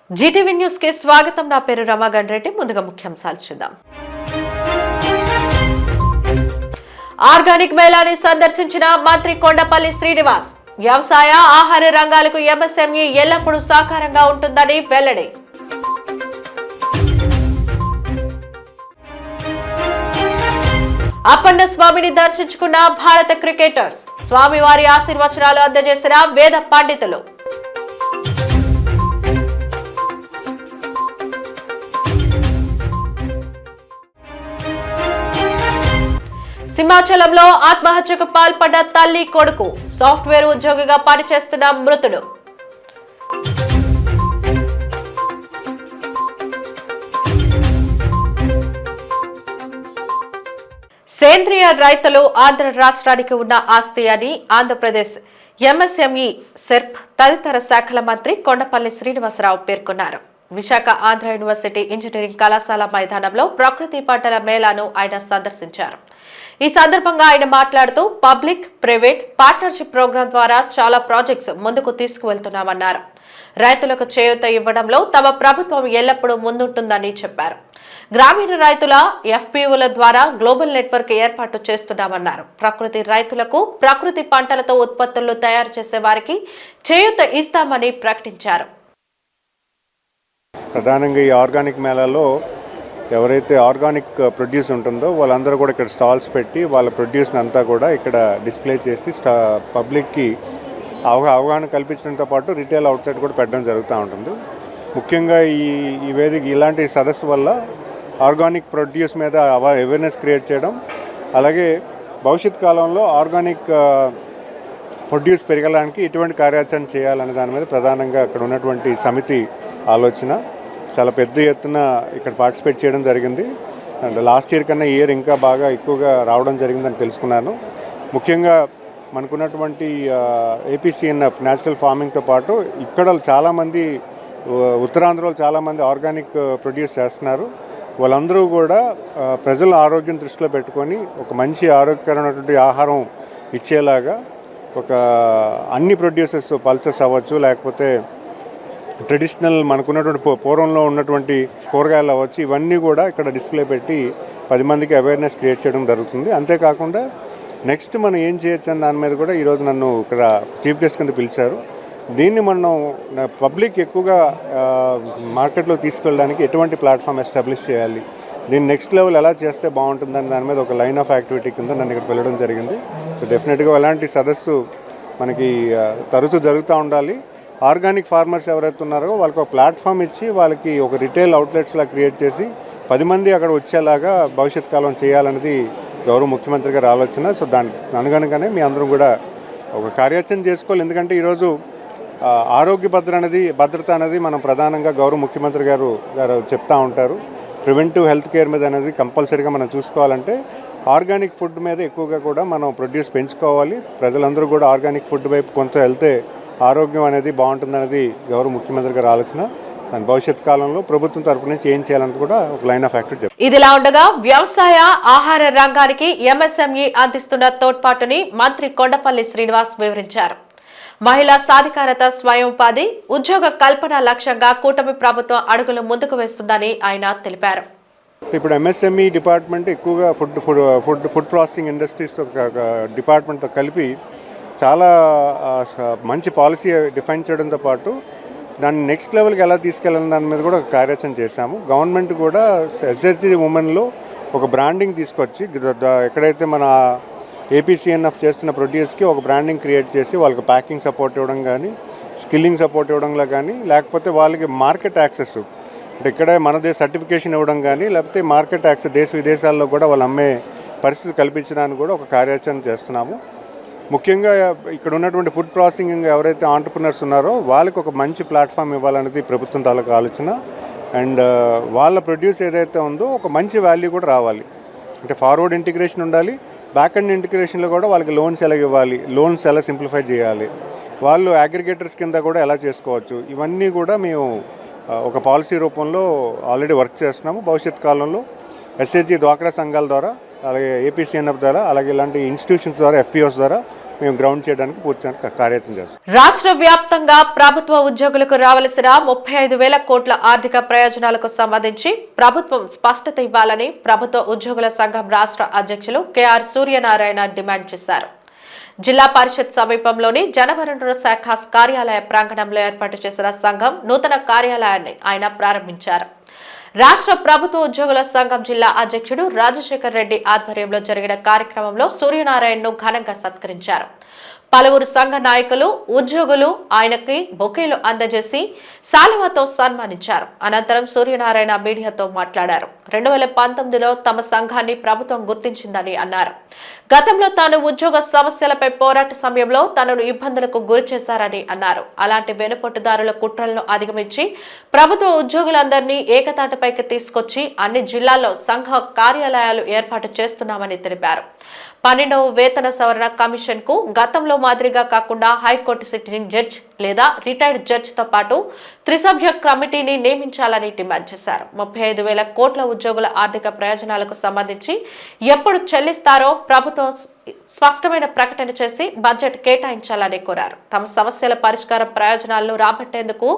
Zee TV news కి స్వాగతం. నా పేరు రమాగండ్రెడ్డి. ముందుగా ముఖ్యాంశాలు చూద్దాం. ఆర్గానిక్ మేళాని సందర్శించిన మంత్రి కొండపల్లి శ్రీనివాస్. వ్యవసాయ ఆహార రంగాలకు ఎంఎస్ఎంఈ ఎల్లప్పుడూ సహకారంగా ఉంటుందని వెల్లడి. అప్పన్న స్వామిని దర్శించుకున్న భారత క్రికెటర్స్. స్వామివారి ఆశీర్వచనాలు అందజేసిన వేద పండితులు. సింహాచలంలో ఆత్మహత్యకు పాల్పడ్డ తల్లి కొడుకు. సాఫ్ట్వేర్ ఉద్యోగిగా పనిచేస్తున్న మృతుడు. సేంద్రియ రైతులు ఆంధ్ర రాష్ట్రానికి ఉన్న ఆస్తి అని ఆంధ్రప్రదేశ్ ఎంఎస్ఎంఈ సెర్ప్ తదితర శాఖల మంత్రి కొండపల్లి శ్రీనివాసరావు పేర్కొన్నారు. విశాఖ ఆంధ్ర యూనివర్సిటీ ఇంజనీరింగ్ కళాశాల మైదానంలో ప్రకృతి పంటల మేళాను ఆయన సందర్శించారు. ఈ సందర్భంగా ఆయన మాట్లాడుతూ పబ్లిక్ ప్రైవేట్ పార్ట్నర్షిప్ ప్రోగ్రాం ద్వారా చాలా ప్రాజెక్ట్స్ ముందుకు తీసుకువెళ్తున్నామన్నారు. రైతులకు చేయూత ఇవ్వడంలో తమ ప్రభుత్వం ఎల్లప్పుడూ ముందుంటుందని చెప్పారు. గ్రామీణ రైతుల ఎఫ్పిఓల ద్వారా గ్లోబల్ నెట్వర్క్ ఏర్పాటు చేస్తున్నామన్నారు. ప్రకృతి రైతులకు ప్రకృతి పంటలతో ఉత్పత్తులు తయారు చేసే వారికి చేయూత ఇస్తామని ప్రకటించారు. ప్రధానంగా ఈ ఆర్గానిక్ మేళాలో ఎవరైతే ఆర్గానిక్ ప్రొడ్యూస్ ఉంటుందో వాళ్ళందరూ కూడా ఇక్కడ స్టాల్స్ పెట్టి వాళ్ళ ప్రొడ్యూస్ని అంతా కూడా ఇక్కడ డిస్ప్లే చేసి పబ్లిక్కి అవగాహన కల్పించడంతో పాటు రిటైల్ అవుట్లెట్ కూడా పెట్టడం జరుగుతూ ఉంటుంది. ముఖ్యంగా ఈ వేదిక ఇలాంటి సదస్సు వల్ల ఆర్గానిక్ ప్రొడ్యూస్ మీద అవేర్నెస్ క్రియేట్ చేయడం, అలాగే భవిష్యత్ కాలంలో ఆర్గానిక్ ప్రొడ్యూస్ పెరగడానికి ఎటువంటి కార్యాచరణ చేయాలనే దాని మీద ప్రధానంగా అక్కడ ఉన్నటువంటి సమితి ఆలోచన. చాలా పెద్ద ఎత్తున ఇక్కడ పార్టిసిపేట్ చేయడం జరిగింది. అండ్ లాస్ట్ ఇయర్ కన్నా ఈ ఇయర్ ఇంకా బాగా ఎక్కువగా రావడం జరిగిందని తెలుసుకున్నాను. ముఖ్యంగా మనకున్నటువంటి ఏపీసీఎన్ఎఫ్ న్యాచురల్ ఫార్మింగ్తో పాటు ఇక్కడ చాలామంది ఉత్తరాంధ్రలో చాలామంది ఆర్గానిక్ ప్రొడ్యూస్ చేస్తున్నారు. వాళ్ళందరూ కూడా ప్రజల ఆరోగ్యం దృష్టిలో పెట్టుకొని ఒక మంచి ఆరోగ్యకరమైనటువంటి ఆహారం ఇచ్చేలాగా ఒక అన్ని ప్రొడ్యూసర్స్ పల్సెస్ అవ్వచ్చు, లేకపోతే ట్రెడిషనల్ మనకున్నటువంటి పూర్వంలో ఉన్నటువంటి కూరగాయలు అవ్వచ్చు, ఇవన్నీ కూడా ఇక్కడ డిస్ప్లే పెట్టి 10 మందికి అవేర్నెస్ క్రియేట్ చేయడం జరుగుతుంది. అంతేకాకుండా నెక్స్ట్ మనం ఏం చేయొచ్చు అని దాని మీద కూడా ఈరోజు నన్ను ఇక్కడ చీఫ్ గెస్ట్ కింద పిలిచారు. దీన్ని మనం పబ్లిక్ ఎక్కువగా మార్కెట్లో తీసుకెళ్ళడానికి ఎటువంటి ప్లాట్ఫామ్ ఎస్టాబ్లిష్ చేయాలి, దీన్ని నెక్స్ట్ లెవెల్ ఎలా చేస్తే బాగుంటుందని దాని మీద ఒక లైన్ ఆఫ్ యాక్టివిటీ కింద నన్ను ఇక్కడ వెళ్ళడం జరిగింది. సో డెఫినెట్గా అలాంటి సదస్సు మనకి తరచూ జరుగుతూ ఉండాలి. ఆర్గానిక్ ఫార్మర్స్ ఎవరైతే ఉన్నారో వాళ్ళకి ఒక ప్లాట్ఫామ్ ఇచ్చి వాళ్ళకి ఒక రిటైల్ అవుట్లెట్స్లా క్రియేట్ చేసి 10 మంది అక్కడ వచ్చేలాగా భవిష్యత్ కాలం చేయాలన్నది గౌరవ ముఖ్యమంత్రి గారి ఆలోచన. సో దానికి అనుగుణంగానే మీ అందరం కూడా ఒక కార్యాచరణ చేసుకోవాలి. ఎందుకంటే ఈరోజు ఆరోగ్య భద్రత అనేది మనం ప్రధానంగా గౌరవ ముఖ్యమంత్రి గారు చెప్తూ ఉంటారు. ప్రివెంటివ్ హెల్త్ కేర్ మీద అనేది కంపల్సరీగా మనం చూసుకోవాలంటే ఆర్గానిక్ ఫుడ్ మీద ఎక్కువగా కూడా మనం ప్రొడ్యూస్ పెంచుకోవాలి. ప్రజలందరూ కూడా ఆర్గానిక్ ఫుడ్ వైపు కొంత వెళ్తే ఆరోగ్యం అనేది బాగుంటుందనేది గౌరవ ముఖ్యమంత్రి గారి ఆలోచన. దాని భవిష్యత్ కాలంలో ప్రభుత్వం తరపు నుంచి ఏం చేయాలని కూడా ఒక లైన్ ఆఫ్ యాక్టివిటీ. ఇదిలా ఉండగా వ్యవసాయ ఆహార రంగానికి ఎంఎస్ఎంఈ అందిస్తున్న తోడ్పాటుని మంత్రి కొండపల్లి శ్రీనివాస్ వివరించారు. మహిళా సాధికారత, స్వయం ఉపాధి, ఉద్యోగ కల్పన లక్ష్యంగా కూటమి ప్రభుత్వం అడుగులు ముందుకు వేస్తుందని ఆయన తెలిపారు. ఇప్పుడు ఎంఎస్ఎంఈ డిపార్ట్మెంట్ ఎక్కువగా ఫుడ్ ప్రాసెసింగ్ ఇండస్ట్రీస్ డిపార్ట్మెంట్తో కలిపి చాలా మంచి పాలసీ డిఫైన్ చేయడంతో పాటు దాన్ని నెక్స్ట్ లెవెల్కి ఎలా తీసుకెళ్ళాలని దాని మీద కూడా ఒక కార్యాచరణ చేశాము. గవర్నమెంట్ కూడా ఎస్హెచ్జి ఉమెన్లో ఒక బ్రాండింగ్ తీసుకొచ్చి ఎక్కడైతే మన ఏపీసీఎన్ఎఫ్ చేస్తున్న ప్రొడ్యూస్కి ఒక బ్రాండింగ్ క్రియేట్ చేసి వాళ్ళకి ప్యాకింగ్ సపోర్ట్ ఇవ్వడం కానీ, స్కిల్లింగ్ సపోర్ట్ ఇవ్వడంలో కానీ, లేకపోతే వాళ్ళకి మార్కెట్ యాక్సెస్ అంటే ఇక్కడే మనదే సర్టిఫికేషన్ ఇవ్వడం కానీ, లేకపోతే మార్కెట్ యాక్సెస్ దేశ విదేశాల్లో కూడా వాళ్ళు అమ్మే పరిస్థితి కల్పించడానికి కూడా ఒక కార్యాచరణ చేస్తున్నాము. ముఖ్యంగా ఇక్కడ ఉన్నటువంటి ఫుడ్ ప్రాసెసింగ్ ఎవరైతే ఆంటర్ప్రినర్స్ ఉన్నారో వాళ్ళకి ఒక మంచి ప్లాట్ఫామ్ ఇవ్వాలనేది ప్రభుత్వం తాలూకు ఆలోచన. అండ్ వాళ్ళ ప్రొడ్యూస్ ఏదైతే ఉందో ఒక మంచి వాల్యూ కూడా రావాలి. అంటే ఫార్వర్డ్ ఇంటిగ్రేషన్ ఉండాలి, బ్యాక్ అండ్ ఇంటిగ్రేషన్లో కూడా వాళ్ళకి లోన్స్ ఎలా ఇవ్వాలి, లోన్స్ ఎలా సింప్లిఫై చేయాలి, వాళ్ళు అగ్రిగేటర్స్ కింద కూడా ఎలా చేసుకోవచ్చు, ఇవన్నీ కూడా మేము ఒక పాలసీ రూపంలో ఆల్రెడీ వర్క్ చేస్తున్నాము. భవిష్యత్ కాలంలో ఎస్హెచ్జి డ్వాక్రా సంఘాల ద్వారా, అలాగే ఏపీసీఎన్ఎఫ్ ద్వారా, అలాగే ఇలాంటి ఇన్స్టిట్యూషన్స్ ద్వారా, ఎఫ్పిఓస్ ద్వారా మేము గ్రౌండ్ చేయడానికి పూర్తి కార్యాచరణ చేస్తాం. రాష్ట్ర వ్యాప్తంగా ప్రభుత్వ ఉద్యోగులకు రావాల్సిన 35,000 కోట్ల ఆర్థిక ప్రయోజనాలకు సంబంధించి ప్రభుత్వం స్పష్టత ఇవ్వాలని ప్రభుత్వ ఉద్యోగుల సంఘం రాష్ట్ర అధ్యక్షులు కెఆర్ సూర్యనారాయణ డిమాండ్ చేశారు. జిల్లా పరిషత్ సమీపంలోని జనవనరుల శాఖ కార్యాలయ ప్రాంగణంలో ఏర్పాటు చేసిన సంఘం నూతన కార్యాలయాన్ని ఆయన ప్రారంభించారు. రాష్ట్ర ప్రభుత్వ ఉద్యోగుల సంఘం జిల్లా అధ్యక్షుడు రాజశేఖర్ రెడ్డి ఆధ్వర్యంలో జరిగిన కార్యక్రమంలో సూర్యనారాయణను ఘనంగా సత్కరించారు. పలువురు సంఘ నాయకులు ఉద్యోగులు ఆయనకి బొకేలు అందజేసి శాలువాతో సన్మానించారు. అనంతరం సూర్యనారాయణ మీడియాతో మాట్లాడారు. 2019లో తమ సంఘాన్ని ప్రభుత్వం గుర్తించిందని అన్నారు. గతంలో తాను ఉద్యోగ సమస్యలపై పోరాట సమయంలో తనను ఇబ్బందులకు గురి చేశారని అన్నారు. అలాంటి వెనుపొట్టుదారుల కుట్రలను అధిగమించి ప్రభుత్వ ఉద్యోగులందరినీ ఏకతాటిపైకి తీసుకొచ్చి అన్ని జిల్లాల్లో సంఘ కార్యాలయాలు ఏర్పాటు చేస్తున్నామని తెలిపారు. 12వ వేతన సవరణ కమిషన్ కు గతంలో మాదిరిగా కాకుండా హైకోర్టు సిట్టింగ్ జడ్జ్ లేదా రిటైర్డ్ జడ్జ్ తో పాటు త్రిసభ్య కమిటీని నియమించాలని డిమాండ్ చేశారు. 35,000 కోట్ల ఉద్యోగుల ఆర్థిక ప్రయోజనాలకు సంబంధించి ఎప్పుడు చెల్లిస్తారో ప్రభుత్వం స్పష్టమైన ప్రకటన చేసి బడ్జెట్ కేటాయించాలని కోరారు. తమ సమస్యల పరిష్కారం ప్రయోజనాలను రాబట్టేందుకు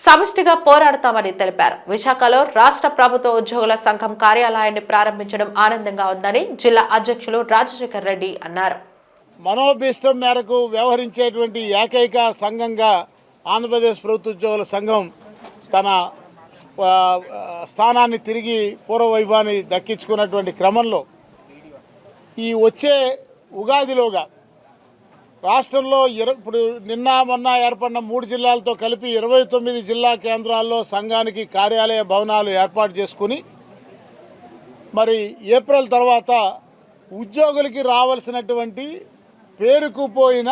సమిష్టిగా పోరాడతామని తెలిపారు. విశాఖలో రాష్ట్ర ప్రభుత్వ ఉద్యోగుల సంఘం కార్యాలయాన్ని ప్రారంభించడం ఆనందంగా ఉందని జిల్లా అధ్యక్షులు రాజశేఖర్ రెడ్డి అన్నారు. మనోభీష్టం మేరకు వ్యవహరించేటువంటి ఏకైక సంఘంగా ఆంధ్రప్రదేశ్ ప్రభుత్వ ఉద్యోగుల సంఘం తన స్థానాన్ని తిరిగి పూర్వవైభవాన్ని దక్కించుకున్నటువంటి క్రమంలో ఈ వచ్చే ఉగాదిలోగా రాష్ట్రంలో ఇప్పుడు నిన్న మొన్న ఏర్పడిన 3 జిల్లాలతో కలిపి 29 జిల్లా కేంద్రాల్లో సంఘానికి కార్యాలయ భవనాలు ఏర్పాటు చేసుకుని మరి ఏప్రిల్ తర్వాత ఉద్యోగులకి రావాల్సినటువంటి పేరుకుపోయిన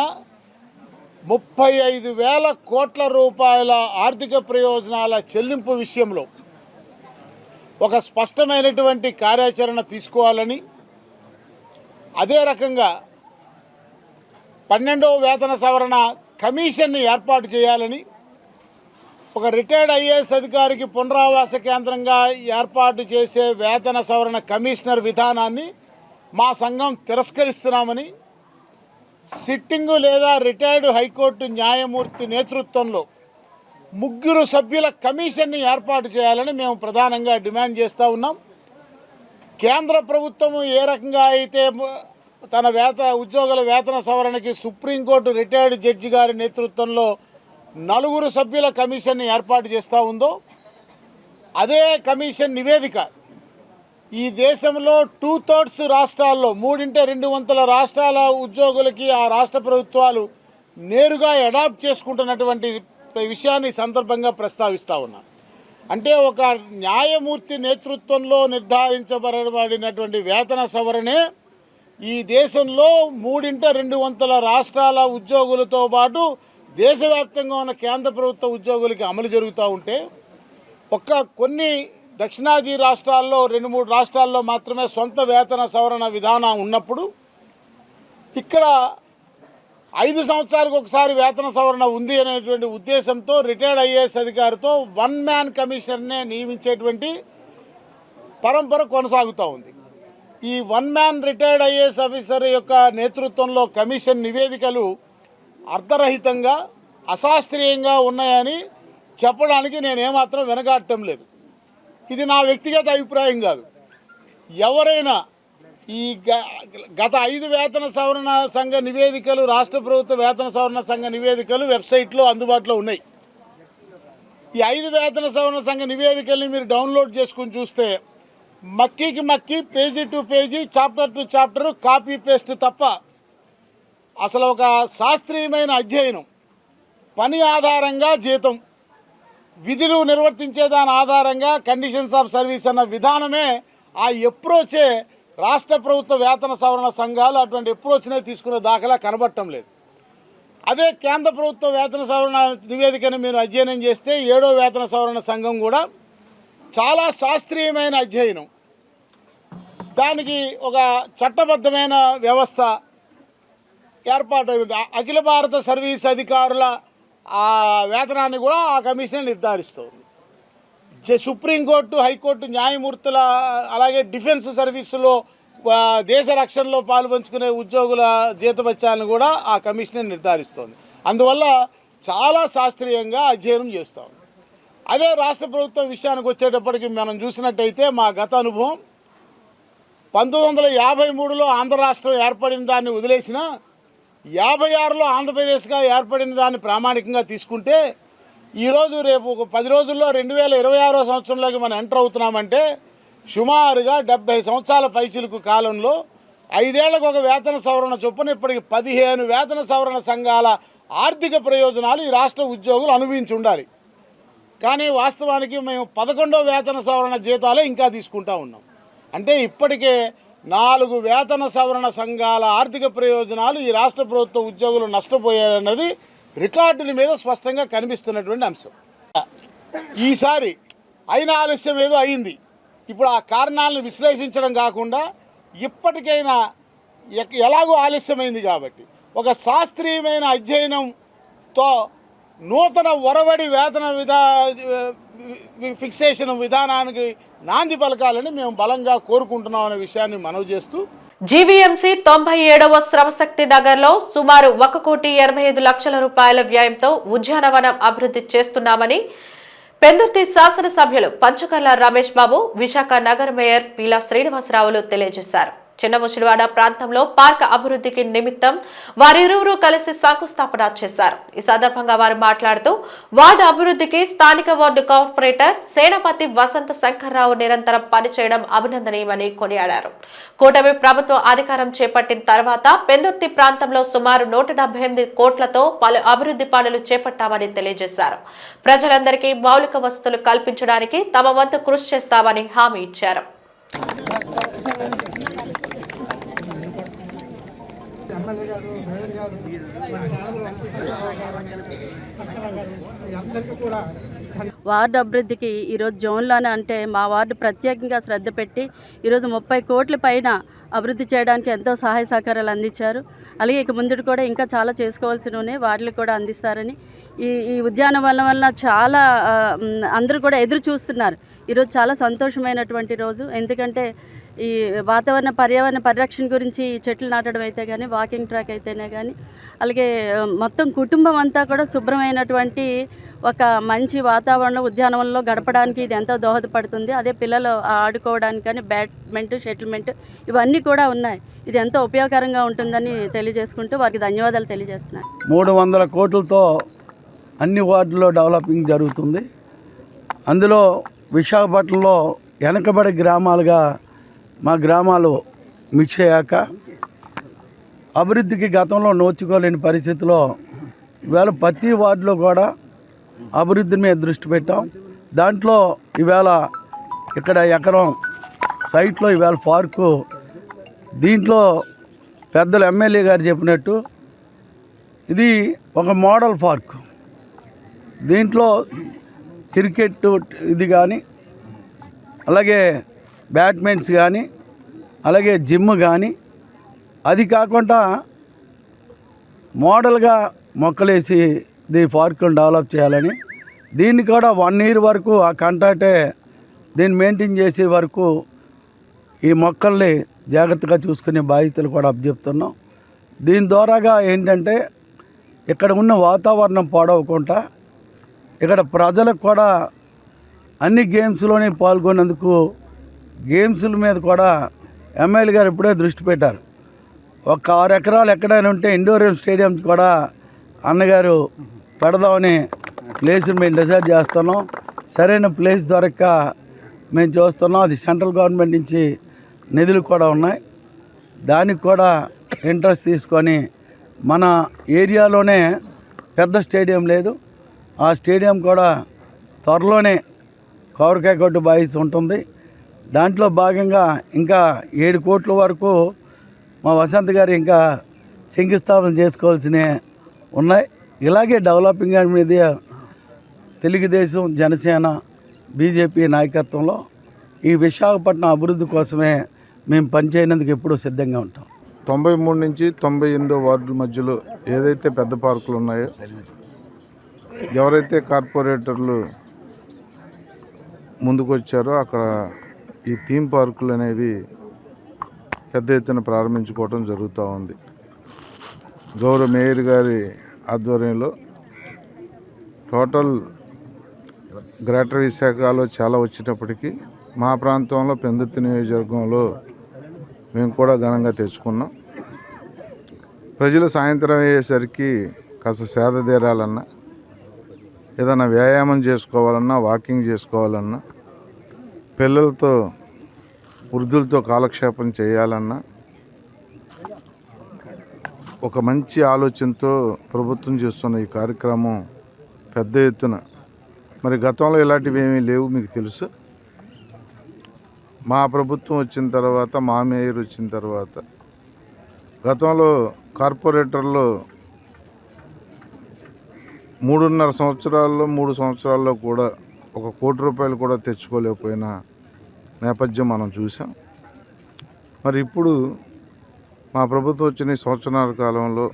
35,000 కోట్ల రూపాయల ఆర్థిక ప్రయోజనాల చెల్లింపు విషయంలో ఒక స్పష్టమైనటువంటి కార్యాచరణ తీసుకోవాలని, అదే రకంగా 12వ వేతన సవరణ కమిషన్ని ఏర్పాటు చేయాలని, ఒక రిటైర్డ్ ఐఏఎస్ అధికారికి పునరావాస కేంద్రంగా ఏర్పాటు చేసే వేతన సవరణ కమిషనర్ విధానాన్ని మా సంఘం తిరస్కరిస్తున్నామని, సిట్టింగు లేదా రిటైర్డ్ హైకోర్టు న్యాయమూర్తి నేతృత్వంలో 3 సభ్యుల కమిషన్ని ఏర్పాటు చేయాలని మేము ప్రధానంగా డిమాండ్ చేస్తూ ఉన్నాం. కేంద్ర ప్రభుత్వం ఏ రకంగా అయితే తన ఉద్యోగుల వేతన సవరణకి సుప్రీంకోర్టు రిటైర్డ్ జడ్జి గారి నేతృత్వంలో 4 సభ్యుల కమిషన్ని ఏర్పాటు చేస్తూ ఉందో, అదే కమిషన్ నివేదిక ఈ దేశంలో 2/3 రాష్ట్రాల్లో 3/2 రాష్ట్రాల ఉద్యోగులకి ఆ రాష్ట్ర ప్రభుత్వాలు నేరుగా అడాప్ట్ చేసుకుంటున్నటువంటి విషయాన్ని సందర్భంగా ప్రస్తావిస్తూ ఉన్నాను. అంటే ఒక న్యాయమూర్తి నేతృత్వంలో నిర్ధారించబడినటువంటి వేతన సవరణే ఈ దేశంలో 3/2 రాష్ట్రాల ఉద్యోగులతో పాటు దేశవ్యాప్తంగా ఉన్న కేంద్ర ప్రభుత్వ ఉద్యోగులకి అమలు జరుగుతూ ఉంటే, కొన్ని దక్షిణాది రాష్ట్రాల్లో 2-3 రాష్ట్రాల్లో మాత్రమే సొంత వేతన సవరణ విధానం ఉన్నప్పుడు ఇక్కడ 5 సంవత్సరాలకు ఒకసారి వేతన సవరణ ఉంది అనేటువంటి ఉద్దేశంతో రిటైర్డ్ ఐఏఎస్ అధికారితో 1 మ్యాన్ కమిషన్నే నియమించేటువంటి పరంపర కొనసాగుతూ ఉంది. ఈ 1 మ్యాన్ రిటైర్డ్ ఐఏఎస్ ఆఫీసర్ యొక్క నేతృత్వంలో కమిషన్ నివేదికలు అర్థరహితంగా అశాస్త్రీయంగా ఉన్నాయని చెప్పడానికి నేనేమాత్రం వెనకాడటం లేదు. ఇది నా వ్యక్తిగత అభిప్రాయం కాదు. ఎవరైనా ఈ గత 5 వేతన సవరణ సంఘ నివేదికలు, రాష్ట్ర ప్రభుత్వ వేతన సవరణ సంఘ నివేదికలు వెబ్సైట్లో అందుబాటులో ఉన్నాయి. ఈ 5 వేతన సవరణ సంఘ నివేదికల్ని మీరు డౌన్లోడ్ చేసుకుని చూస్తే మక్కి page to page, chapter to chapter copy paste తప్ప అసలు ఒక శాస్త్రీయమైన అధ్యయనం, పని ఆధారంగా జీతం, విధులు నిర్వర్తించే దాని ఆధారంగా కండిషన్స్ ఆఫ్ సర్వీస్ అన్న విధానమే, ఆ అప్రోచే రాష్ట్ర ప్రభుత్వ వేతన సవరణ సంఘాలు అటువంటి అప్రోచ్నే తీసుకునే దాఖలా కనబడటం లేదు. అదే కేంద్ర ప్రభుత్వ వేతన సవరణ నివేదికను మీరు అధ్యయనం చేస్తే 7వ వేతన సవరణ సంఘం కూడా చాలా శాస్త్రీయమైన అధ్యయనం, దానికి ఒక చట్టబద్ధమైన వ్యవస్థ ఏర్పాటైంది. అఖిల భారత సర్వీస్ అధికారుల ఆ వేతనాన్ని కూడా ఆ కమిషన్ నిర్ధారిస్తుంది. సుప్రీంకోర్టు, హైకోర్టు న్యాయమూర్తుల, అలాగే డిఫెన్స్ సర్వీసులో దేశ రక్షణలో పాల్పంచుకునే ఉద్యోగుల జీతభత్యాలను కూడా ఆ కమిషనే నిర్ధారిస్తోంది. అందువల్ల చాలా శాస్త్రీయంగా అధ్యయనం చేస్తాం. అదే రాష్ట్ర ప్రభుత్వం విషయానికి వచ్చేటప్పటికి మనం చూసినట్టయితే మా గత అనుభవం 1953లో ఆంధ్ర రాష్ట్రం ఏర్పడిన దాన్ని వదిలేసిన 56లో ఆంధ్రప్రదేశ్గా ఏర్పడిన దాన్ని ప్రామాణికంగా తీసుకుంటే ఈరోజు రేపు ఒక 10 రోజుల్లో 2026వ సంవత్సరంలోకి మనం ఎంటర్ అవుతున్నామంటే సుమారుగా 70 సంవత్సరాల పైచిలుకు కాలంలో 5 ఏళ్లకు ఒక వేతన సవరణ చొప్పున ఇప్పటికి 15 వేతన సవరణ సంఘాల ఆర్థిక ప్రయోజనాలు ఈ రాష్ట్ర ఉద్యోగులు అనుభవించి ఉండాలి. కానీ వాస్తవానికి మేము 11వ వేతన సవరణ జీతాలే ఇంకా తీసుకుంటా ఉన్నాం. అంటే ఇప్పటికే 4 వేతన సవరణ సంఘాల ఆర్థిక ప్రయోజనాలు ఈ రాష్ట్ర ప్రభుత్వ ఉద్యోగులు నష్టపోయారన్నది రికార్డుల మీద స్పష్టంగా కనిపిస్తున్నటువంటి అంశం. ఈసారి అయిన ఆలస్యం ఏదో అయింది. ఇప్పుడు ఆ కారణాలను విశ్లేషించడం కాకుండా ఇప్పటికైనా ఎలాగో ఆలస్యమైంది కాబట్టి ఒక శాస్త్రీయమైన అధ్యయనంతో నూతన ఒరవడి వేతన ఫిక్సేషన్ విధానానికి నాంది పలకాలని మేము బలంగా కోరుకుంటున్నాం అనే విషయాన్ని మనవి చేస్తూ జీవీఎంసీ 97వ శ్రమశక్తి నగర్లో సుమారు 1,85,00,000 రూపాయల వ్యయంతో ఉద్యానవనం అభివృద్ధి చేస్తున్నామని పెందుర్తి శాసనసభ్యులు పంచకర్ల రమేష్ బాబు, విశాఖ నగర మేయర్ పీలా శ్రీనివాసరావులు తెలియజేశారు. చిన్నముషిడివాడ ప్రాంతంలో పార్క్ అభివృద్ధికి నిమిత్తం వారిరువురు కలిసి శంకుస్థాపన చేశారు. ఈ సందర్భంగా వారు మాట్లాడుతూ వార్డు అభివృద్ధికి స్థానిక వార్డు కార్పొరేటర్ సేనాపతి వసంత శంకర్రావు నిరంతరం పనిచేయడం అభినందనీయమని కొనియాడారు. కూటమి ప్రభుత్వం అధికారం చేపట్టిన తర్వాత పెందుర్తి ప్రాంతంలో సుమారు 178 కోట్లతో పలు అభివృద్ధి పనులు చేపట్టామని తెలియజేశారు. ప్రజలందరికీ మౌలిక వసతులు కల్పించడానికి తమ వంతు కృషి చేస్తామని హామీ ఇచ్చారు. వార్డు అభివృద్ధికి ఈరోజు జోన్లోనే అంటే మా వార్డు ప్రత్యేకంగా శ్రద్ధ పెట్టి ఈరోజు 30 కోట్ల పైన అభివృద్ధి చేయడానికి ఎంతో సహాయ సహకారాలు అందించారు. అలాగే ఇక ముందు కూడా ఇంకా చాలా చేసుకోవాల్సినవి వాటిని కూడా అందిస్తారని ఈ ఉద్యానవనం వల్ల చాలా అందరూ కూడా ఎదురు చూస్తున్నారు. ఈరోజు చాలా సంతోషమైనటువంటి రోజు. ఎందుకంటే ఈ పర్యావరణ పరిరక్షణ గురించి చెట్లు నాటడం అయితే కానీ, వాకింగ్ ట్రాక్ అయితేనే కానీ, అలాగే మొత్తం కుటుంబం అంతా కూడా శుభ్రమైనటువంటి ఒక మంచి వాతావరణం ఉద్యానవనంలో గడపడానికి ఇది ఎంతో దోహదపడుతుంది. అదే పిల్లలు ఆడుకోవడానికి కానీ బ్యాడ్మింటన్, షటిల్మెంట్ ఇవన్నీ కూడా ఉన్నాయి. ఇది ఎంతో ఉపయోగకరంగా ఉంటుందని తెలియజేసుకుంటూ వారికి ధన్యవాదాలు తెలియజేస్తున్నాను. 300 కోట్లతో అన్ని వార్డుల్లో డెవలపింగ్ జరుగుతుంది. అందులో విశాఖపట్నంలో వెనకబడి గ్రామాలుగా మా గ్రామాలు మిక్స్ అయ్యాక అభివృద్ధికి గతంలో నోచుకోలేని పరిస్థితిలో ఈవేళ ప్రతి వార్డులో కూడా అభివృద్ధి మీద దృష్టి పెట్టాం. దాంట్లో ఈవేళ ఇక్కడ ఎకరం సైట్లో ఈవేళ పార్కు, దీంట్లో పెద్దలు ఎమ్మెల్యే గారు చెప్పినట్టు ఇది ఒక మోడల్ పార్క్. దీంట్లో క్రికెట్ ఇది కానీ, అలాగే బ్యాడ్మింటన్స్ కానీ, అలాగే జిమ్ కానీ, అది కాకుండా మోడల్గా మొక్కలేసి ఈ పార్కులను డెవలప్ చేయాలని, దీన్ని కూడా 1 year వరకు ఆ కాంట్రాక్టే దీన్ని మెయింటైన్ చేసే వరకు ఈ మొక్కల్ని జాగ్రత్తగా చూసుకునే బాధ్యతలు కూడా అప్పచెప్తున్నాం. దీని ద్వారాగా ఏంటంటే ఇక్కడ ఉన్న వాతావరణం పాడవకుండా ఇక్కడ ప్రజలకు కూడా అన్ని గేమ్స్లోనే పాల్గొనేందుకు గేమ్స్ల మీద కూడా ఎమ్మెల్యే గారు ఇప్పుడే దృష్టి పెట్టారు. ఒక 6 ఎకరాలు ఎక్కడైనా ఉంటే ఇండోర్ స్టేడియం కూడా అన్నగారు పెడదామని ప్లేస్ మేము డిసైడ్ చేస్తున్నాం. సరైన ప్లేస్ దొరక్క మేము చూస్తున్నాం. అది సెంట్రల్ గవర్నమెంట్ నుంచి నిధులు కూడా ఉన్నాయి. దానికి కూడా ఇంట్రెస్ట్ తీసుకొని మన ఏరియాలోనే పెద్ద స్టేడియం లేదు, ఆ స్టేడియం కూడా త్వరలోనే కొబ్బరికాయ కొట్టు బాయిస్ ఉంటుంది. దాంట్లో భాగంగా ఇంకా 7 కోట్ల వరకు మా వసంత్ గారు ఇంకా శంకుస్థాపన చేసుకోవాల్సినవి ఉన్నాయి. ఇలాగే డెవలపింగ్ మీద తెలుగుదేశం, జనసేన, బీజేపీ నాయకత్వంలో ఈ విశాఖపట్నం అభివృద్ధి కోసమే మేము పనిచేయనందుకు ఎప్పుడూ సిద్ధంగా ఉంటాం. 93 నుంచి 98 వార్డుల మధ్యలో ఏదైతే పెద్ద పార్కులు ఉన్నాయో, ఎవరైతే కార్పొరేటర్లు ముందుకు వచ్చారో అక్కడ ఈ థీమ్ పార్కులు అనేవి పెద్ద ఎత్తున ప్రారంభించుకోవడం జరుగుతూ ఉంది. గౌరవ మేయర్ గారి ఆధ్వర్యంలో టోటల్ గ్రేటర్ విశాఖలో చాలా వచ్చినప్పటికీ మా ప్రాంతంలో పెందుర్తి నియోజకవర్గంలో మేము కూడా ఘనంగా తెచ్చుకున్నాం. ప్రజలు సాయంత్రం అయ్యేసరికి కాస్త సేద తీరాలన్నా, ఏదైనా వ్యాయామం చేసుకోవాలన్నా, వాకింగ్ చేసుకోవాలన్నా, పిల్లలతో వృద్ధులతో కాలక్షేపం చేయాలన్నా ఒక మంచి ఆలోచనతో ప్రభుత్వం చేస్తున్న ఈ కార్యక్రమం పెద్ద ఎత్తున, మరి గతంలో ఇలాంటివి ఏమీ లేవు మీకు తెలుసు. మా ప్రభుత్వం వచ్చిన తర్వాత, మా మేయర్ వచ్చిన తర్వాత, గతంలో కార్పొరేటర్లో 3.5 సంవత్సరాల్లో 3 సంవత్సరాల్లో కూడా 1 కోటి రూపాయలు కూడా తెచ్చుకోలేకపోయిన నేపథ్యం మనం చూసాం. మరి ఇప్పుడు మా ప్రభుత్వం వచ్చిన సంవత్సరాల కాలంలో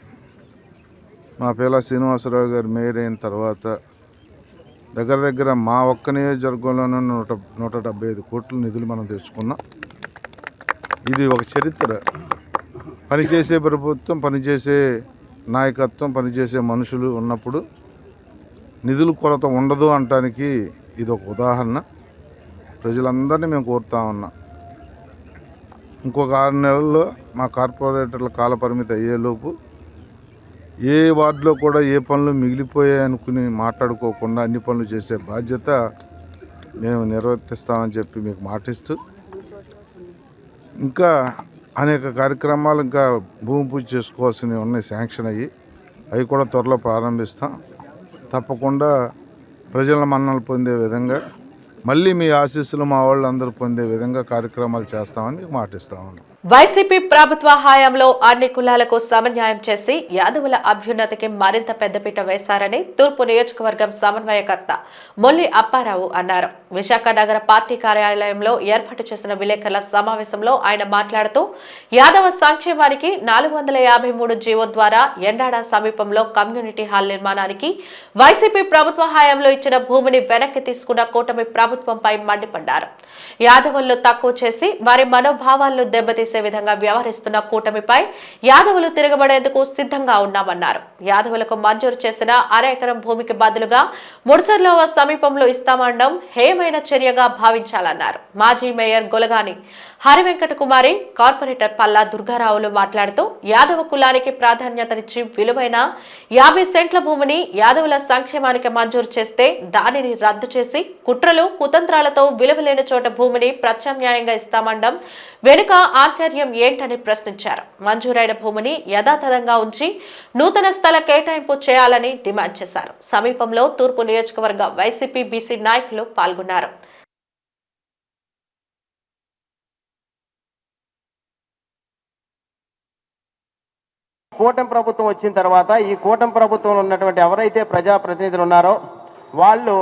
మా పేలా శ్రీనివాసరావు గారు మేయర్ అయిన తర్వాత దగ్గర మా ఒక్క నియోజకవర్గంలోనే 175 కోట్ల నిధులు మనం తెచ్చుకున్నాం. ఇది ఒక చరిత్ర. పనిచేసే ప్రభుత్వం, పనిచేసే నాయకత్వం, పనిచేసే మనుషులు ఉన్నప్పుడు నిధుల కొరత ఉండదు అనటానికి ఇది ఒక ఉదాహరణ. ప్రజలందరినీ మేము కోరుతా ఉన్నాం, ఇంకొక 6 నెలల్లో మా కార్పొరేటర్ల కాలపరిమితి అయ్యేలోపు ఏ వార్డులో కూడా ఏ పనులు మిగిలిపోయాయి అనుకుని మాట్లాడుకోకుండా అన్ని పనులు చేసే బాధ్యత మేము నిర్వర్తిస్తామని చెప్పి మీకు మాటిస్తూ, ఇంకా అనేక కార్యక్రమాలు ఇంకా భూమి పూజ చేసుకోవాల్సినవి ఉన్నాయి, శాంక్షన్ అయ్యి, అవి కూడా త్వరలో ప్రారంభిస్తాం. తప్పకుండా ప్రజల మన్ననలు పొందే విధంగా, మళ్ళీ మీ ఆశీస్సులు మా వాళ్ళందరూ పొందే విధంగా కార్యక్రమాలు చేస్తామని మాటిస్తామని. వైసీపీ ప్రభుత్వ హయాంలో అన్ని కులాలకు సమన్యాయం చేసి యాదవుల అభ్యున్నతికి మరింత పెద్దపీట వేశారని తూర్పు నియోజకవర్గం సమన్వయకర్త మొల్లి అప్పారావు అన్నారు. విశాఖ నగర పార్టీ కార్యాలయంలో ఏర్పాటు చేసిన విలేకరుల సమావేశంలో ఆయన మాట్లాడుతూ, యాదవ సంక్షేమానికి 453 జీవో ద్వారా ఎండాడ సమీపంలో కమ్యూనిటీ హాల్ నిర్మాణానికి వైసీపీ ప్రభుత్వ హయాంలో ఇచ్చిన భూమిని వెనక్కి తీసుకున్న కూటమి ప్రభుత్వంపై మండిపడ్డారు. యాదవులను తక్కువ చేసి వారి మనోభావాలను దెబ్బతీసే విధంగా వ్యవహరిస్తున్న కూటమిపై యాదవులు తిరగబడేందుకు సిద్ధంగా ఉన్నామన్నారు. యాదవులకు మంజూరు చేసిన 1/2 ఎకరం భూమికి బదులుగా ముడిసర్లోవ సమీపంలో ఇస్తామనడం హేయమైన చర్యగా భావించాలన్నారు. మాజీ మేయర్ గొలగాని హరివెంకట కుమారి, కార్పొరేటర్ పల్లా దుర్గారావులు మాట్లాడుతూ, యాదవ కులానికి ప్రాధాన్యతనిచ్చి విలువైన 50 సెంట్ల భూమిని యాదవుల సంక్షేమానికి మంజూరు చేస్తే దానిని రద్దు చేసి కుట్రలు కుతంత్రాలతో విలువలేని చోట భూమిని ప్రత్యామ్నాయంగా ఇస్తామనడం వెనుక ఆంతర్యం ఏంటని ప్రశ్నించారు. మంజూరైన భూమిని యథాతథంగా ఉంచి నూతన స్థల కేటాయింపు చేయాలని డిమాండ్ చేశారు. సమీపంలో తూర్పు నియోజకవర్గ వైసీపీ బీసీ నాయకులు పాల్గొన్నారు. కూటమి ప్రభుత్వం వచ్చిన తర్వాత ఈ కూటమి ప్రభుత్వంలో ఉన్నటువంటి ఎవరైతే ప్రజాప్రతినిధులు ఉన్నారో వాళ్ళు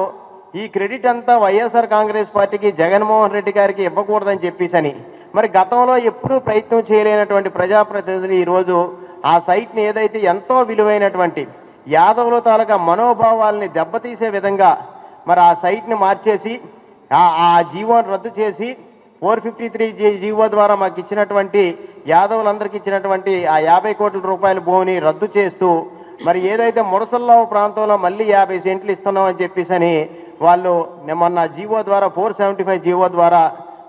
ఈ క్రెడిట్ అంతా వైఎస్ఆర్ కాంగ్రెస్ పార్టీకి, జగన్మోహన్ రెడ్డి గారికి ఇవ్వకూడదని చెప్పేసి మరి గతంలో ఎప్పుడూ ప్రయత్నం చేయలేనటువంటి ప్రజాప్రతినిధులు ఈరోజు ఆ సైట్ని ఏదైతే ఎంతో విలువైనటువంటి యాదవుల తాలూకా మనోభావాల్ని దెబ్బతీసే విధంగా మరి ఆ సైట్ని మార్చేసి ఆ జీవోని రద్దు చేసి 453 జీవో ద్వారా మాకు ఇచ్చినటువంటి యాదవులందరికీ ఇచ్చినటువంటి ఆ 50 కోట్ల రూపాయల భూమిని రద్దు చేస్తూ మరి ఏదైతే ముడసల్లావు ప్రాంతంలో మళ్ళీ 50 సెంట్లు ఇస్తున్నామని చెప్పేసి వాళ్ళు మొన్న జీవో ద్వారా 475 జీవో ద్వారా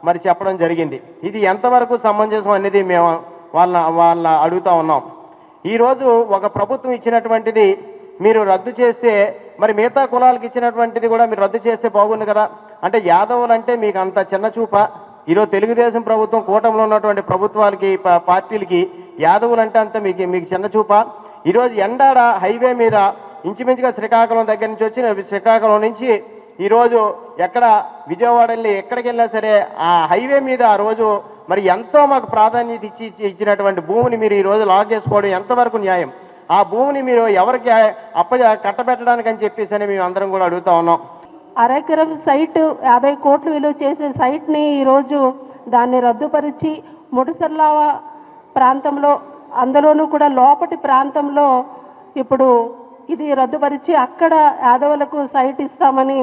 మరి చెప్పడం జరిగింది. ఇది ఎంతవరకు సమంజసం అనేది మేము వాళ్ళ అడుగుతా ఉన్నాం. ఈరోజు ఒక ప్రభుత్వం ఇచ్చినటువంటిది మీరు రద్దు చేస్తే మరి మిగతా కులాలకు ఇచ్చినటువంటిది కూడా మీరు రద్దు చేస్తే బాగుంది కదా. అంటే యాదవులు అంటే మీకు అంత చిన్న చూప? ఈరోజు తెలుగుదేశం ప్రభుత్వం, కూటమిలో ఉన్నటువంటి ప్రభుత్వాలకి, పార్టీలకి యాదవులు అంటే అంత మీకు చిన్న చూప? ఈరోజు ఎండాడ హైవే మీద ఇంచుమించుగా శ్రీకాకుళం దగ్గర నుంచి వచ్చిన శ్రీకాకుళం నుంచి ఈరోజు ఎక్కడ విజయవాడ వెళ్ళి ఎక్కడికి వెళ్ళినా సరే ఆ హైవే మీద ఆ రోజు మరి ఎంతో మాకు ప్రాధాన్యత ఇచ్చినటువంటి భూమిని మీరు ఈరోజు లాక్ చేసుకోవడం ఎంతవరకు న్యాయం? ఆ భూమిని మీరు ఎవరికి కట్టబెట్టడానికి అని చెప్పేసి మేము అందరం కూడా అడుగుతా ఉన్నాం. 1/2 ఎకరం సైట్ 50 కోట్లు విలువ చేసే సైట్ని ఈరోజు దాన్ని రద్దుపరిచి ముడిసర్లావ ప్రాంతంలో, అందులోనూ కూడా లోపటి ప్రాంతంలో ఇప్పుడు ఇది రద్దుపరిచి అక్కడ యాదవులకు సైట్ ఇస్తామని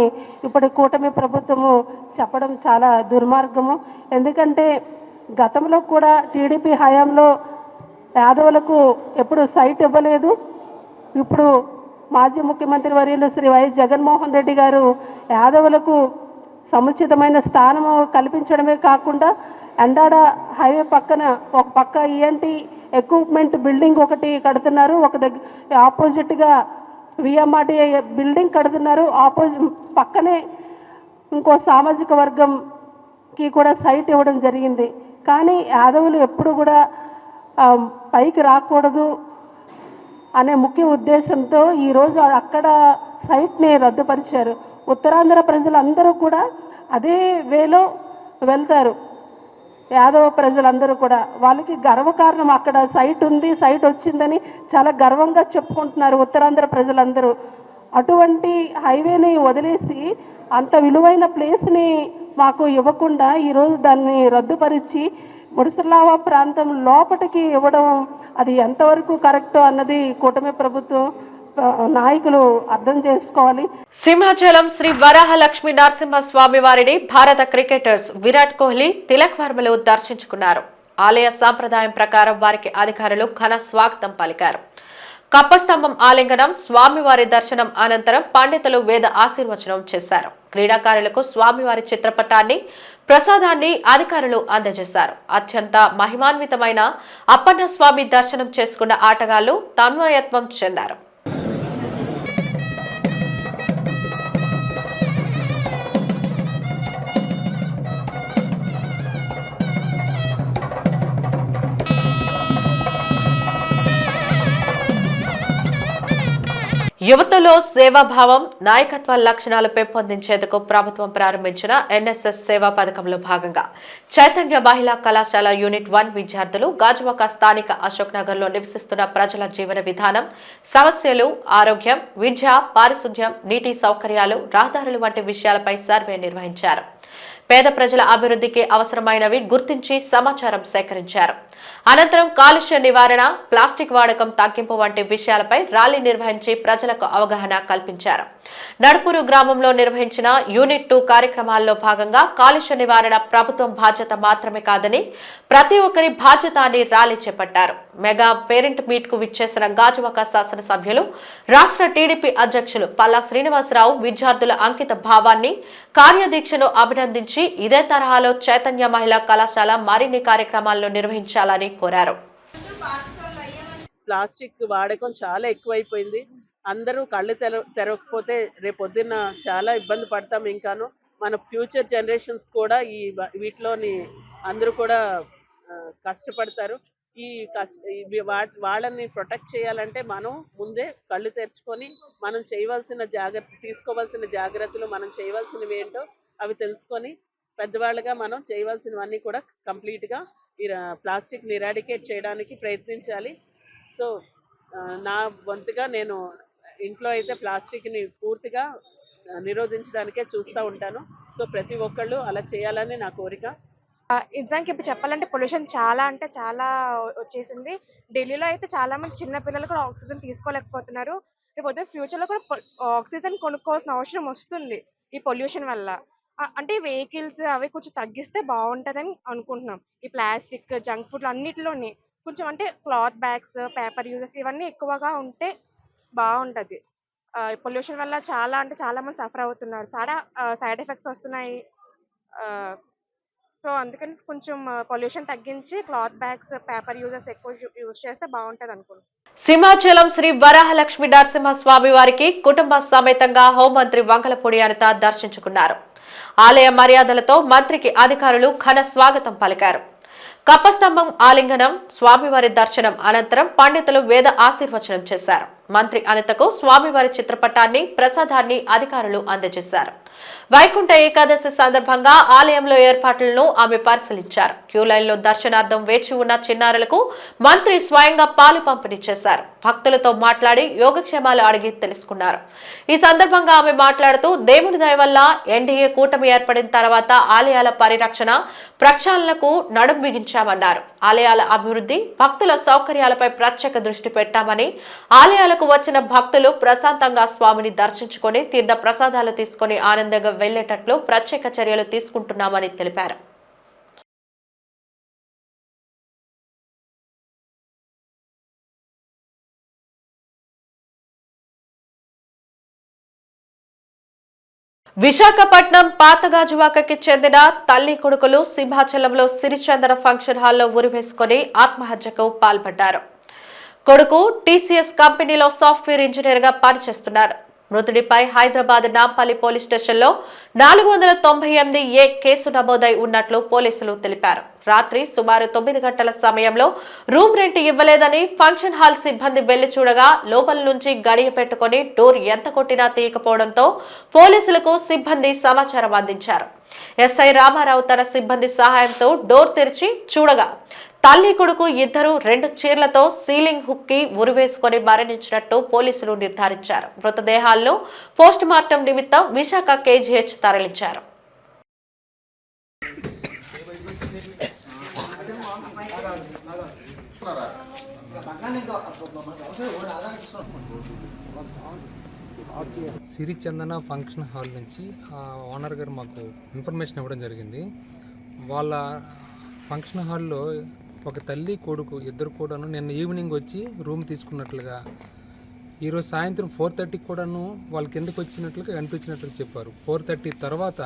ఇప్పుడు కూటమి ప్రభుత్వము చెప్పడం చాలా దుర్మార్గము. ఎందుకంటే గతంలో కూడా టీడీపీ హయాంలో యాదవులకు ఎప్పుడు సైట్ ఇవ్వలేదు. ఇప్పుడు మాజీ ముఖ్యమంత్రి వర్యులు శ్రీ వైఎస్ జగన్మోహన్ రెడ్డి గారు యాదవులకు సముచితమైన స్థానము కల్పించడమే కాకుండా ఎండాడ హైవే పక్కన ఒక పక్క ఈఎన్టీ ఎక్విప్మెంట్ బిల్డింగ్ ఒకటి కడుతున్నారు, ఒక దగ్గర ఆపోజిట్గా విఎంఆర్టీఐ బిల్డింగ్ కడుతున్నారు, పక్కనే ఇంకో సామాజిక వర్గంకి కూడా సైట్ ఇవ్వడం జరిగింది. కానీ యాదవులు ఎప్పుడు కూడా పైకి రాకూడదు అనే ముఖ్య ఉద్దేశంతో ఈరోజు అక్కడ సైట్ని రద్దుపరిచారు. ఉత్తరాంధ్ర ప్రజలందరూ కూడా అదే వేలో వెళ్తారు. యాదవ ప్రజలందరూ కూడా వాళ్ళకి గర్వకారణం, అక్కడ సైట్ ఉంది, సైట్ వచ్చిందని చాలా గర్వంగా చెప్పుకుంటున్నారు ఉత్తరాంధ్ర ప్రజలందరూ. అటువంటి హైవేని వదిలేసి అంత విలువైన ప్లేస్ని మాకు ఇవ్వకుండా ఈరోజు దాన్ని రద్దుపరిచి ముడుసర్లావా ప్రాంతం లోపటికి ఇవ్వడం అది ఎంతవరకు కరెక్టో అన్నది కూటమి ప్రభుత్వం నాయకులు అర్థం చేసుకోవాలి. సింహాచలం శ్రీ వరాహలక్ష్మి నరసింహస్వామి వారిని భారత క్రికెటర్స్ విరాట్ కోహ్లీ, తిలక్ వర్మలు దర్శించుకున్నారు. ఆలయ సాంప్రదాయం ప్రకారం వారికి అధికారులు ఘన స్వాగతం పలికారు. కప్పస్తంభం ఆలింగనం, స్వామివారి దర్శనం అనంతరం పండితులు వేద ఆశీర్వచనం చేశారు. క్రీడాకారులకు స్వామివారి చిత్రపటాన్ని, ప్రసాదాన్ని అధికారులు అందజేశారు. అత్యంత మహిమాన్వితమైన అప్పన్న స్వామి దర్శనం చేసుకున్న ఆటగాళ్లు తన్మయత్వం చెందారు. యువతలో సేవాభావం, నాయకత్వ లక్షణాలు పెంపొందించేందుకు ప్రభుత్వం ప్రారంభించిన ఎన్ఎస్ఎస్ సేవా పథకంలో భాగంగా చైతన్య మహిళా కళాశాల యూనిట్ 1 విద్యార్థులు గాజువాక స్థానిక అశోక్ నగర్ లో నివసిస్తున్న ప్రజల జీవన విధానం, సమస్యలు, ఆరోగ్యం, విద్య, పారిశుధ్యం, నీటి సౌకర్యాలు, రహదారులు వంటి విషయాలపై సర్వే నిర్వహించారు. పేద ప్రజల అభివృద్ధికి అవసరమైనవి గుర్తించి సమాచారం సేకరించారు. అనంతరం కాలుష్య నివారణ, ప్లాస్టిక్ వాడకం తగ్గింపు వంటి విషయాలపై ర్యాలీ నిర్వహించి ప్రజలకు అవగాహన కల్పించారు. నడుపూరు గ్రామంలో నిర్వహించిన యూనిట్ 2 కార్యక్రమాల్లో భాగంగా కాలుష్య నివారణ ప్రభుత్వం బాధ్యత మాత్రమే కాదని ప్రతి ఒక్కరి బాధ్యత అని ర్యాలీ చేపట్టారు. మెగా పేరెంట్ మీట్ కు విచ్చేసిన గాజువాక శాసనసభ్యులు, రాష్ట్ర టీడీపీ అధ్యక్షులు పల్లా శ్రీనివాసరావు విద్యార్థుల అంకిత భావాన్ని, కార్యదీక్షను అభినందించి ఇదే తరహాలో చైతన్య మహిళా కళాశాల మరిన్ని కార్యక్రమాలను నిర్వహించాలని కోరారు. ప్లాస్టిక్ వాడకం చాలా ఎక్కువైపోయింది. అందరూ కళ్ళు తెరవకపోతే రేపొద్దున్న చాలా ఇబ్బంది పడతాం. ఇంకాను మన ఫ్యూచర్ జనరేషన్స్ కూడా వీటిలోని అందరూ కూడా కష్టపడతారు. వాళ్ళని ప్రొటెక్ట్ చేయాలంటే మనం ముందే కళ్ళు తెరుచుకొని మనం తీసుకోవాల్సిన జాగ్రత్తలు, మనం చేయవలసినవి ఏంటో అవి తెలుసుకొని పెద్దవాళ్ళుగా మనం చేయవలసినవన్నీ కూడా కంప్లీట్గా ప్లాస్టిక్ ఎరాడికేట్ చేయడానికి ప్రయత్నించాలి. సో నా వంతుగా నేను ఇంట్లో అయితే ప్లాస్టిక్ని పూర్తిగా నిరోధించడానికే చూస్తూ ఉంటాను. సో ప్రతి ఒక్కళ్ళు అలా చేయాలని నా కోరిక. ఎగ్జాంపుల్ ఇప్పుడు చెప్పాలంటే పొల్యూషన్ చాలా అంటే చాలా వచ్చేసింది. ఢిల్లీలో అయితే చాలా మంది చిన్న పిల్లలు కూడా ఆక్సిజన్ తీసుకోలేకపోతున్నారు. రేపు పొద్దున ఫ్యూచర్లో కూడా ఆక్సిజన్ కొనుక్కోవాల్సిన అవసరం వస్తుంది ఈ పొల్యూషన్ వల్ల. అంటే వెహికల్స్ అవి కొంచెం తగ్గిస్తే బాగుంటుందని అనుకుంటున్నాం. ఈ ప్లాస్టిక్, జంక్ ఫుడ్లు అన్నిటిలోని కొంచెం అంటే క్లాత్ బ్యాగ్స్, పేపర్ యూజెస్ ఇవన్నీ ఎక్కువగా ఉంటే బాగుంటుంది. పొల్యూషన్ వల్ల చాలా అంటే చాలా మంది సఫర్ అవుతున్నారు, చాలా సైడ్ ఎఫెక్ట్స్ వస్తున్నాయి. సో అందుకని కొంచెం పొల్యూషన్ తగ్గించి క్లాత్ బ్యాగ్స్, పేపర్ యూజెస్ ఎక్కువ యూజ్ చేస్తే బాగుంటుంది అనుకుంటున్నాను. సింహాచలం శ్రీ వరాహలక్ష్మి నరసింహస్వామి వారికి కుటుంబ సమేతంగా హోంమంత్రి వంగలపూడి అనిత దర్శించుకున్నారు. ఆలయ మర్యాదలతో మంత్రికి అధికారులు ఘన స్వాగతం పలికారు. కప్పస్తంభం ఆలింగనం, స్వామివారి దర్శనం అనంతరం పండితులు వేద ఆశీర్వచనం చేశారు. మంత్రి అనితకు స్వామివారి చిత్రపటాన్ని, ప్రసాదాన్ని అధికారులు అందజేశారు. వైకుంఠ ఏకాదశి సందర్భంగా ఆలయంలో ఏర్పాట్లను ఆమె పరిశీలించారు. క్యూలైన్లో దర్శనార్థం వేచి ఉన్న చిన్నారులకు మంత్రి స్వయంగా పాలు పంపిణీ చేశారు. భక్తులతో మాట్లాడి యోగక్షేమాలు అడిగి తెలుసుకున్నారు. ఈ సందర్భంగా ఆమె మాట్లాడుతూ దేవుని దయ వల్ల ఎన్డీఏ కూటమి ఏర్పడిన తర్వాత ఆలయాల పరిరక్షణ, ప్రక్షాళనకు నడుం బిగించామన్నారు. ఆలయాల అభివృద్ధి, భక్తుల సౌకర్యాలపై ప్రత్యేక దృష్టి పెట్టామని, ఆలయాలకు వచ్చిన భక్తులు ప్రశాంతంగా స్వామిని దర్శించుకొని తీర్థ ప్రసాదాలు తీసుకుని ఆనందంగా వెళ్లేటట్లు ప్రత్యేక చర్యలు తీసుకుంటున్నామని తెలిపారు. విశాఖపట్నం పాతగాజువాకకి చెందిన తల్లి కొడుకులు సింహాచలంలో సిరిచందన ఫంక్షన్ హాల్లో ఉరివేసుకుని ఆత్మహత్యకు పాల్పడ్డారు. కొడుకు టీసీఎస్ కంపెనీలో సాఫ్ట్వేర్ ఇంజనీర్ గా పనిచేస్తున్నారు. మృతుడిపై హైదరాబాద్ నాంపల్లి పోలీస్ స్టేషన్లో 498 కేసు నమోదై ఉన్నట్లు పోలీసులు తెలిపారు. రాత్రి సుమారు 9 గంటల సమయంలో రూమ్ రెంట్ ఇవ్వలేదని ఫంక్షన్ హాల్ సిబ్బంది వెళ్లి చూడగా లోపల నుంచి గడియ పెట్టుకుని డోర్ ఎంత కొట్టినా తీయకపోవడంతో పోలీసులకు సిబ్బంది సమాచారం అందించారు. ఎస్ఐ రామారావు తన సిబ్బంది సహాయంతో డోర్ తెరిచి చూడగా తల్లి కొడుకు ఇద్దరు 2 చీరలతో సీలింగ్ హుక్ కి ఉరివేసుకుని మరణించినట్టు పోలీసులు నిర్ధారించారు. మృతదేహాలను పోస్ట్ మార్టం నిమిత్తం విశాఖ కేజీహెచ్ తరలించారు. సిరిచందన ఫంక్షన్ హాల్ నుంచి ఓనర్ గారు మాకు ఇన్ఫర్మేషన్ ఇవ్వడం జరిగింది. వాళ్ళ ఫంక్షన్ హాల్లో ఒక తల్లి కొడుకు ఇద్దరు కూడాను నిన్న ఈవినింగ్ వచ్చి రూమ్ తీసుకున్నట్లుగా, ఈరోజు సాయంత్రం 4:30 కూడాను వాళ్ళు కిందకు వచ్చినట్లుగా కనిపించినట్లుగా చెప్పారు. 4:30 తర్వాత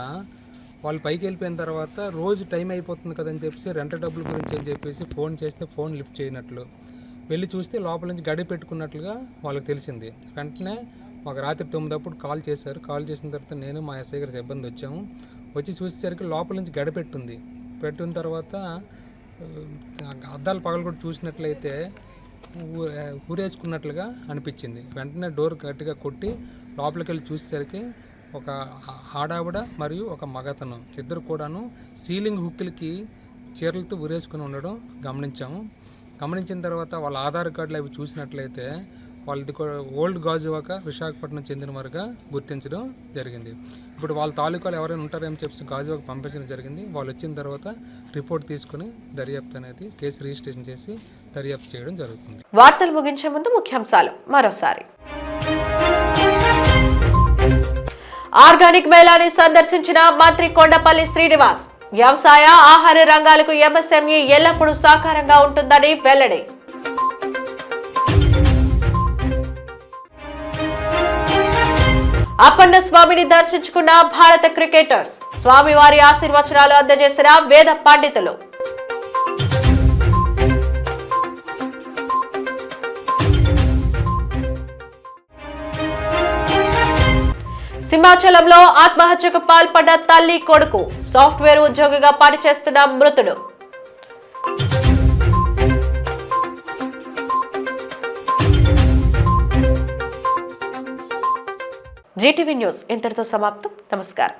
వాళ్ళు పైకి వెళ్ళిపోయిన తర్వాత రోజు టైం అయిపోతుంది కదని చెప్పేసి రెంట్ డబ్బుల గురించి అని చెప్పేసి ఫోన్ చేస్తే ఫోన్ లిఫ్ట్ చేయనట్లు, వెళ్ళి చూస్తే లోపల నుంచి గడి పెట్టుకున్నట్లుగా వాళ్ళకి తెలిసింది. వెంటనే ఒక రాత్రి 9 కాల్ చేశారు. కాల్ చేసిన తర్వాత నేను మా ఎస్ఐ గారి సిబ్బంది వచ్చాము. వచ్చి చూసేసరికి లోపల నుంచి గడి పెట్టిన తర్వాత అద్దాలు పగలు కూడా చూసినట్లయితే ఊరేసుకున్నట్లుగా అనిపించింది. వెంటనే డోర్ గట్టిగా కొట్టి లోపలికి వెళ్ళి చూసేసరికి ఒక ఆడావిడ మరియు ఒక మగతను ఇద్దరు కూడాను సీలింగ్ హుక్కులకి చీరలతో ఊరేసుకుని ఉండడం గమనించాము. గమనించిన తర్వాత వాళ్ళ ఆధార్ కార్డులు అవి చూసినట్లయితే వాళ్ళది ఓల్డ్ గాజువాక విశాఖపట్నం చెందిన వారుగా గుర్తించడం జరిగింది. ఇప్పుడు వాళ్ళ తాలూకాలు ఎవరైనా ఉంటారని చెప్పి గాజువాక పంపించడం జరిగింది. వాళ్ళు వచ్చిన తర్వాత రిపోర్ట్ తీసుకుని దర్యాప్తు అనేది కేసు రిజిస్ట్రేషన్ చేసి దర్యాప్తు చేయడం జరుగుతుంది. వార్తలు ముగించే ముందు ముఖ్యాంశాలు మరోసారి. ఆర్గానిక్ మేళాని సందర్శించిన మంత్రి కొండపల్లి శ్రీనివాస్. వ్యవసాయ ఆహార రంగాలకు ఎంఎస్ఎంఈ ఎల్లప్పుడూ సహకారంగా ఉంటుందని వెల్లడి. అప్పన్న స్వామిని దర్శించుకున్న భారత క్రికెటర్స్. స్వామివారి ఆశీర్వచనాలు అందజేసిన వేద పండితులు. సింహాచలంలో ఆత్మహత్యకు పాల్పడ్డ తల్లి కొడుకు. సాఫ్ట్వేర్ ఉద్యోగిగా పనిచేస్తున్న మృతుడు. జీటీవీ న్యూస్ ఇంతటితో సమాప్తం. నమస్కారం.